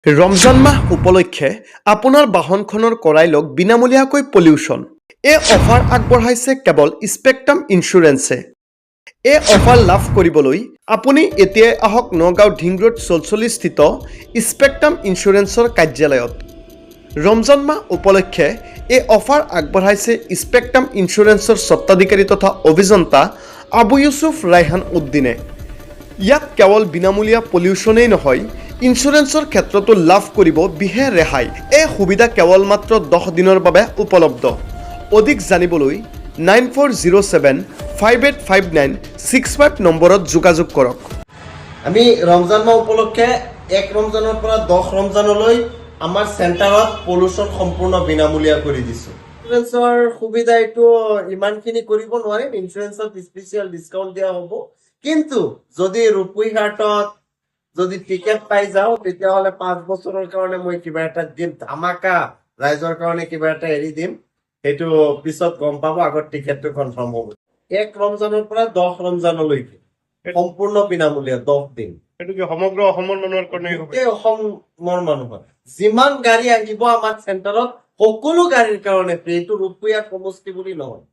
ৰমজান মাহ উপলক্ষে আপোনাৰ বাহনখনৰ কৰাই লওক বিনামূলীয়াকৈ পলিউশ্যন। এই অফাৰ আগবঢ়াইছে কেৱল স্পেক্ট্ৰাম ইঞ্চুৰেঞ্চে। এই অফাৰ লাভ কৰিবলৈ আপুনি এতিয়াই আহক নগাঁও ঢিং ৰোড 44 স্থিত স্পেক্ট্ৰাম ইঞ্চুৰেঞ্চৰ কাৰ্যালয়ত। ৰমজান মাহ উপলক্ষে এই অফাৰ আগবঢ়াইছে স্পেক্ট্ৰাম ইঞ্চুৰেঞ্চৰ স্বত্বাধিকাৰী তথা অভিযন্তা আবু ইউছুফ ৰাইহান উদ্দিনে। ইয়াত কেৱল বিনামূলীয়া পলিউশ্যনেই নহয়, ইঞ্চুৰেঞ্চৰ ক্ষেত্ৰতো লাভ কৰিব বিশেষ ৰেহাই। এই সুবিধা কেৱল মাত্ৰ 10 দিনৰ বাবে উপলব্ধ। অধিক জানিবলৈ 9407585965 নম্বৰত যোগাযোগ কৰক। আমি ৰমজান মাহ উপলক্ষে 1 ৰমজানৰ পৰা 10 ৰমজানলৈ আমাৰ চেণ্টাৰত পলিউশ্যন সম্পূৰ্ণ বিনামূলীয়া কৰি দিছোঁ। ইঞ্চুৰেঞ্চৰ সুবিধা এইটো ইমানখিনি কৰিব নোৱাৰিম, ইঞ্চুৰেঞ্চত স্পেচিয়েল ডিছকাউণ্ট দিয়া হ'ব। কিন্তু যদি ৰূপী হাৰ্টত যদি টিকেট পাই যাওঁ তেতিয়াহ'লে 5 বছৰৰ কাৰণে মই কিবা এটা দিম, ধামাকা ৰাইজৰ কাৰণে কিবা এটা এৰি দিম। সেইটো পিছত গম পাব, আগত টিকেটটো কনফাৰ্ম হ'ব। 1 ৰমজানৰ পৰা 10 ৰমজানলৈকে সম্পূৰ্ণ বিনামূলীয়া 10 দিন। এইটো কি সমগ্ৰ অসমৰ মানুহৰ কাৰণে গোটেই অসমৰ মানুহৰ যিমান গাড়ী আহিব আমাৰ চেণ্টাৰত সকলো গাড়ীৰ কাৰণে ফ্ৰী। এইটো ৰূপপুৰীয়া সমষ্টি বুলি নহয়।